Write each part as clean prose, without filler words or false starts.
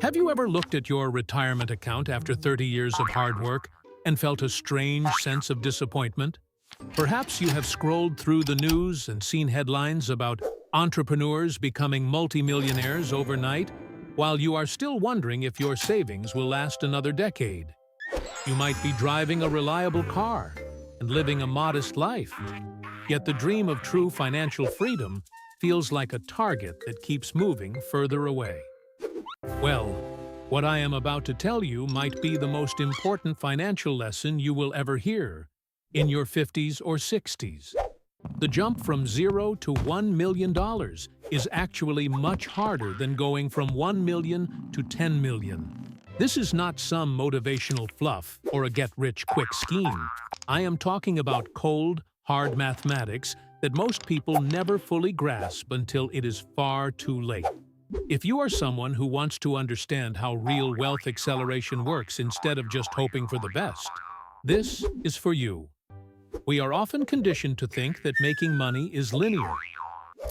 Have you ever looked at your retirement account after 30 years of hard work and felt a strange sense of disappointment? Perhaps you have scrolled through the news and seen headlines about entrepreneurs becoming multimillionaires overnight, while you are still wondering if your savings will last another decade. You might be driving a reliable car and living a modest life, yet the dream of true financial freedom feels like a target that keeps moving further away. Well, what I am about to tell you might be the most important financial lesson you will ever hear in your 50s or 60s. The jump from $0 to $1 million is actually much harder than going from $1 million to $10 million. This is not some motivational fluff or a get-rich-quick scheme. I am talking about cold, hard mathematics that most people never fully grasp until it is far too late. If you are someone who wants to understand how real wealth acceleration works instead of just hoping for the best, this is for you. We are often conditioned to think that making money is linear.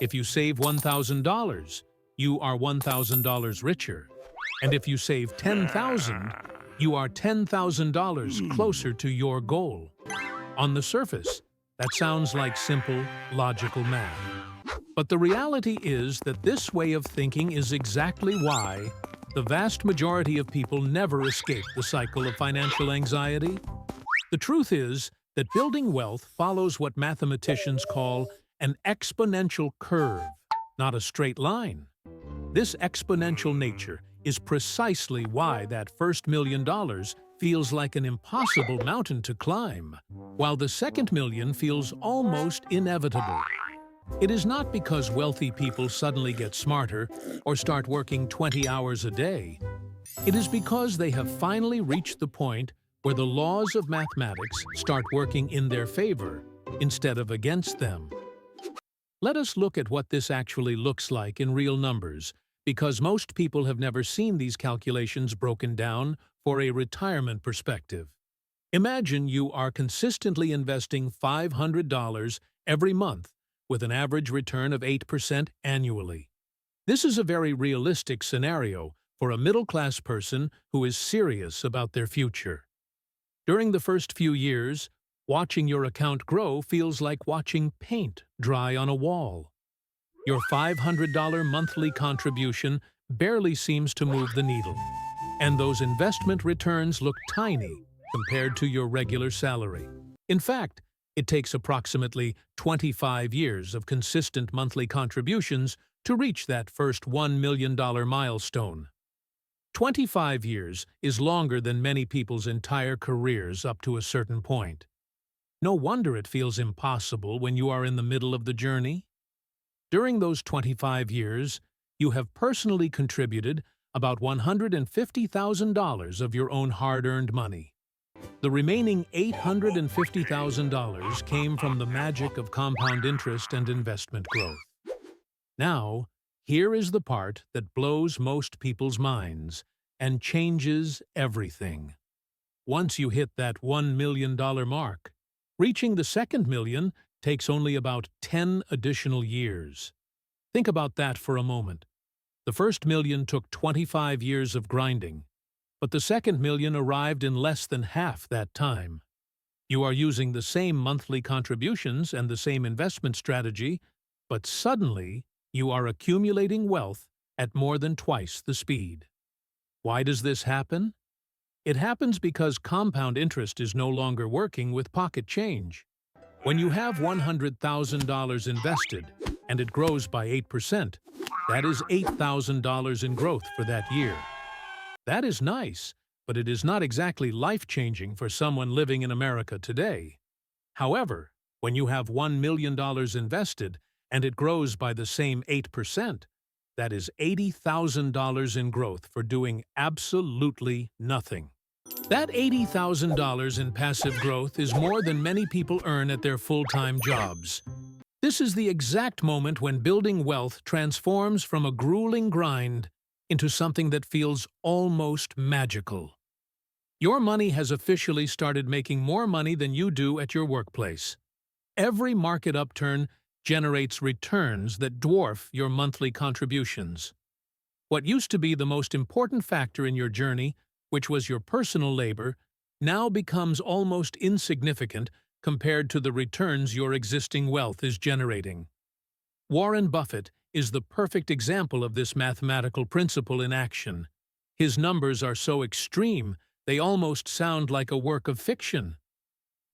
If you save $1,000, you are $1,000 richer. And if you save $10,000, you are $10,000 closer to your goal. On the surface, that sounds like simple, logical math. But the reality is that this way of thinking is exactly why the vast majority of people never escape the cycle of financial anxiety. The truth is that building wealth follows what mathematicians call an exponential curve, not a straight line. This exponential nature is precisely why that first $1 million feels like an impossible mountain to climb, while the second million feels almost inevitable. It is not because wealthy people suddenly get smarter or start working 20 hours a day. It is because they have finally reached the point where the laws of mathematics start working in their favor instead of against them. Let us look at what this actually looks like in real numbers, because most people have never seen these calculations broken down for a retirement perspective. Imagine you are consistently investing $500 every month with an average return of 8% annually. This is a very realistic scenario for a middle-class person who is serious about their future. During the first few years, watching your account grow feels like watching paint dry on a wall. Your $500 monthly contribution barely seems to move the needle, and those investment returns look tiny compared to your regular salary. In fact, it takes approximately 25 years of consistent monthly contributions to reach that first $1 million milestone. 25 years is longer than many people's entire careers up to a certain point. No wonder it feels impossible when you are in the middle of the journey. During those 25 years, you have personally contributed about $150,000 of your own hard-earned money. The remaining $850,000 came from the magic of compound interest and investment growth. Now, here is the part that blows most people's minds and changes everything. Once you hit that $1 million mark, reaching the second million takes only about 10 additional years. Think about that for a moment. The first million took 25 years of grinding, but the second million arrived in less than half that time. You are using the same monthly contributions and the same investment strategy, but suddenly you are accumulating wealth at more than twice the speed. Why does this happen? It happens because compound interest is no longer working with pocket change. When you have $100,000 invested and it grows by 8%, that is $8,000 in growth for that year. That is nice, but it is not exactly life-changing for someone living in America today. However, when you have $1 million invested and it grows by the same 8%, that is $80,000 in growth for doing absolutely nothing. That $80,000 in passive growth is more than many people earn at their full-time jobs. This is the exact moment when building wealth transforms from a grueling grind into something that feels almost magical. Your money has officially started making more money than you do at your workplace. Every market upturn generates returns that dwarf your monthly contributions. What used to be the most important factor in your journey, which was your personal labor, now becomes almost insignificant compared to the returns your existing wealth is generating. Warren Buffett is the perfect example of this mathematical principle in action. His numbers are so extreme, they almost sound like a work of fiction.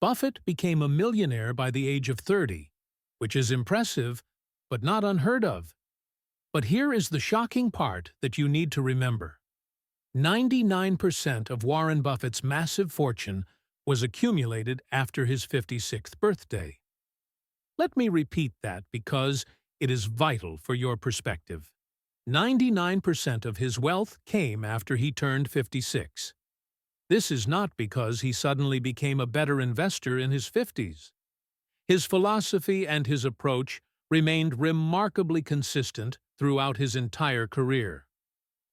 Buffett became a millionaire by the age of 30, which is impressive, but not unheard of. But here is the shocking part that you need to remember. 99% of Warren Buffett's massive fortune was accumulated after his 56th birthday. Let me repeat that because it is vital for your perspective. 99% of his wealth came after he turned 56. This is not because he suddenly became a better investor in his 50s. His philosophy and his approach remained remarkably consistent throughout his entire career.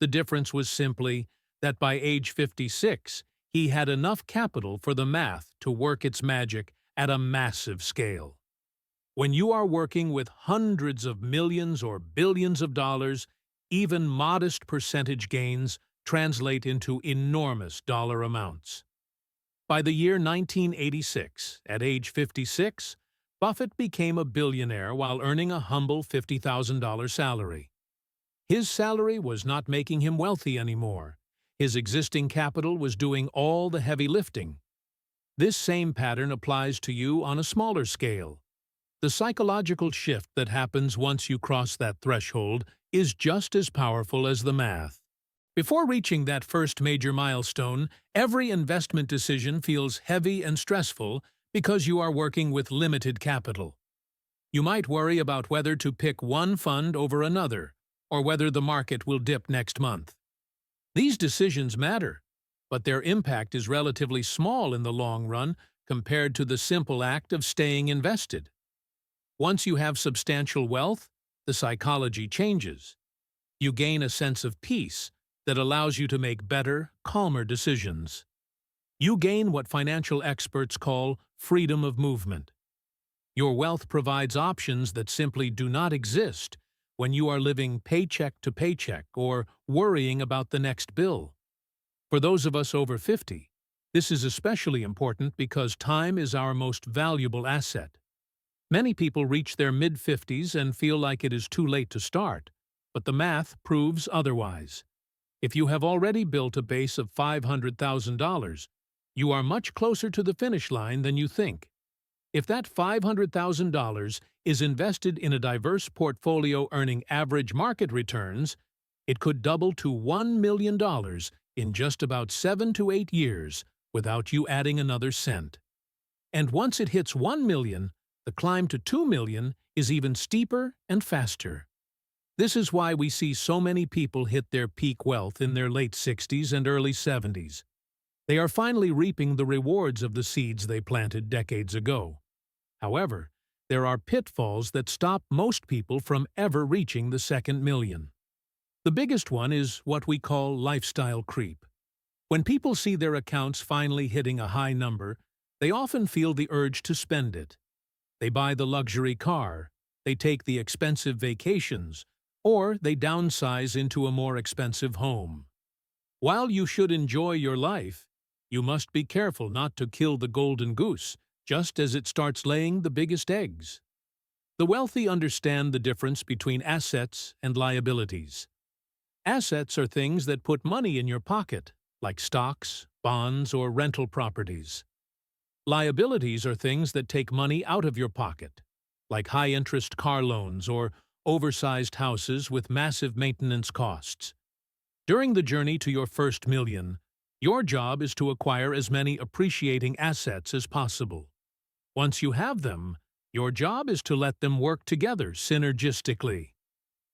The difference was simply that by age 56, he had enough capital for the math to work its magic at a massive scale. When you are working with hundreds of millions or billions of dollars, even modest percentage gains translate into enormous dollar amounts. By the year 1986, at age 56, Buffett became a billionaire while earning a humble $50,000 salary. His salary was not making him wealthy anymore. His existing capital was doing all the heavy lifting. This same pattern applies to you on a smaller scale. The psychological shift that happens once you cross that threshold is just as powerful as the math. Before reaching that first major milestone, every investment decision feels heavy and stressful because you are working with limited capital. You might worry about whether to pick one fund over another, or whether the market will dip next month. These decisions matter, but their impact is relatively small in the long run compared to the simple act of staying invested. Once you have substantial wealth, the psychology changes. You gain a sense of peace that allows you to make better, calmer decisions. You gain what financial experts call freedom of movement. Your wealth provides options that simply do not exist when you are living paycheck to paycheck or worrying about the next bill. For those of us over 50, this is especially important because time is our most valuable asset. Many people reach their mid-50s and feel like it is too late to start, but the math proves otherwise. If you have already built a base of $500,000, you are much closer to the finish line than you think. If that $500,000 is invested in a diverse portfolio earning average market returns, it could double to $1 million in just about 7 to 8 years without you adding another cent. And once it hits 1 million, the climb to 2 million is even steeper and faster. This is why we see so many people hit their peak wealth in their late 60s and early 70s. They are finally reaping the rewards of the seeds they planted decades ago. However, there are pitfalls that stop most people from ever reaching the second million. The biggest one is what we call lifestyle creep. When people see their accounts finally hitting a high number, they often feel the urge to spend it. They buy the luxury car, they take the expensive vacations, or they downsize into a more expensive home. While you should enjoy your life, you must be careful not to kill the golden goose just as it starts laying the biggest eggs. The wealthy understand the difference between assets and liabilities. Assets are things that put money in your pocket, like stocks, bonds, or rental properties. Liabilities are things that take money out of your pocket, like high-interest car loans or oversized houses with massive maintenance costs. During the journey to your first million, your job is to acquire as many appreciating assets as possible. Once you have them, your job is to let them work together synergistically.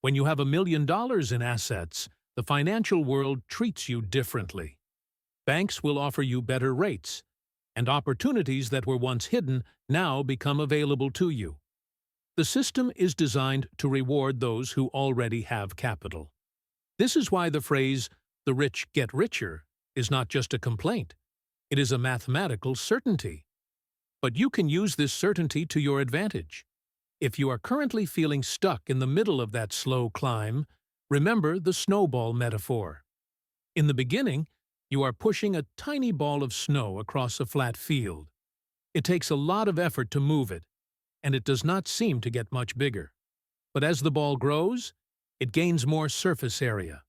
When you have $1 million in assets, the financial world treats you differently. Banks will offer you better rates, and opportunities that were once hidden now become available to you. The system is designed to reward those who already have capital. This is why the phrase, "the rich get richer," is not just a complaint. It is a mathematical certainty. But you can use this certainty to your advantage. If you are currently feeling stuck in the middle of that slow climb, Remember the snowball metaphor. In the beginning, you are pushing a tiny ball of snow across a flat field. It takes a lot of effort to move it, and it does not seem to get much bigger. But as the ball grows, it gains more surface area.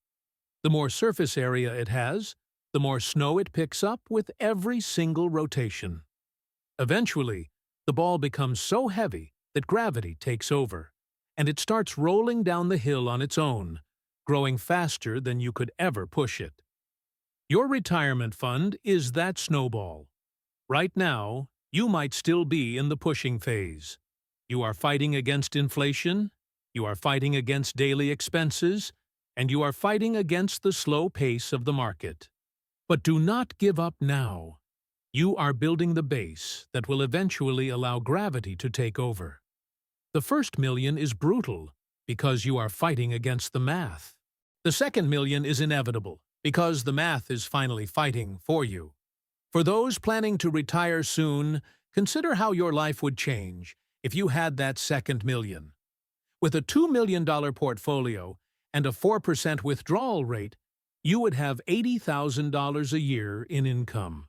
The more surface area it has, the more snow it picks up with every single rotation. Eventually, the ball becomes so heavy that gravity takes over, and it starts rolling down the hill on its own, growing faster than you could ever push it. Your retirement fund is that snowball. Right now, you might still be in the pushing phase. You are fighting against inflation, you are fighting against daily expenses, and you are fighting against the slow pace of the market. But do not give up now. You are building the base that will eventually allow gravity to take over. The first million is brutal because you are fighting against the math. The second million is inevitable because the math is finally fighting for you. For those planning to retire soon, consider how your life would change if you had that second million. With a $2 million portfolio and a 4% withdrawal rate, you would have $80,000 a year in income.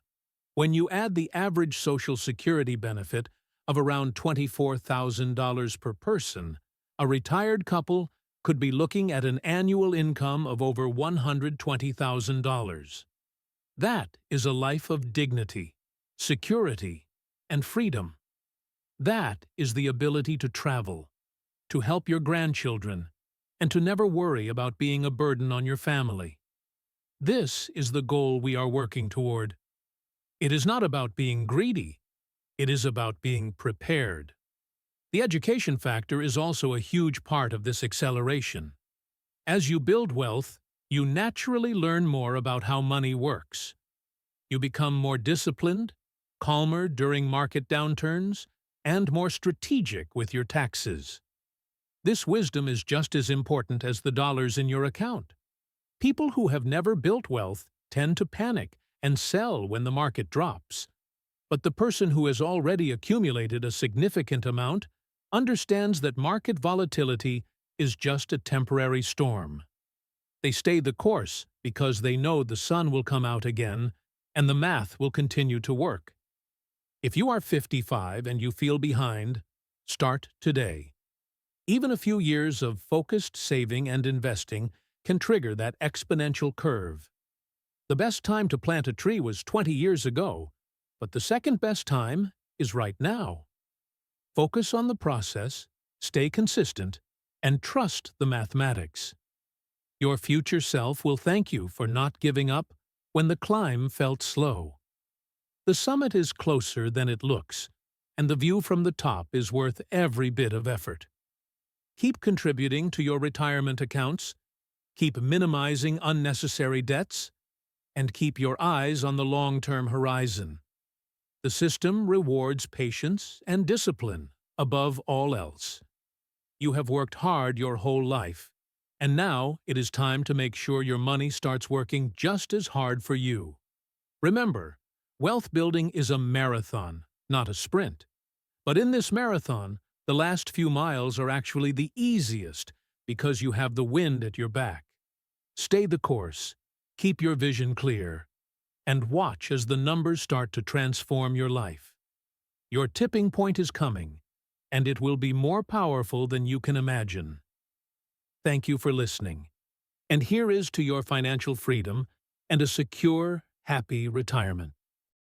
When you add the average Social Security benefit of around $24,000 per person, a retired couple could be looking at an annual income of over $120,000. That is a life of dignity, security, and freedom. That is the ability to travel, to help your grandchildren, and to never worry about being a burden on your family. This is the goal we are working toward. It is not about being greedy. It is about being prepared. The education factor is also a huge part of this acceleration. As you build wealth, you naturally learn more about how money works. You become more disciplined, calmer during market downturns, and more strategic with your taxes. This wisdom is just as important as the dollars in your account. People who have never built wealth tend to panic and sell when the market drops. But the person who has already accumulated a significant amount understands that market volatility is just a temporary storm. They stay the course because they know the sun will come out again and the math will continue to work. If you are 55 and you feel behind, start today. Even a few years of focused saving and investing can trigger that exponential curve. The best time to plant a tree was 20 years ago, but the second best time is right now. Focus on the process, stay consistent, and trust the mathematics. Your future self will thank you for not giving up when the climb felt slow. The summit is closer than it looks, and the view from the top is worth every bit of effort. Keep contributing to your retirement accounts, keep minimizing unnecessary debts, and keep your eyes on the long-term horizon. The system rewards patience and discipline above all else. You have worked hard your whole life, and now it is time to make sure your money starts working just as hard for you. Remember, wealth building is a marathon, not a sprint. But in this marathon, the last few miles are actually the easiest because you have the wind at your back. Stay the course, keep your vision clear, and watch as the numbers start to transform your life. Your tipping point is coming, and it will be more powerful than you can imagine. Thank you for listening. And here is to your financial freedom and a secure, happy retirement.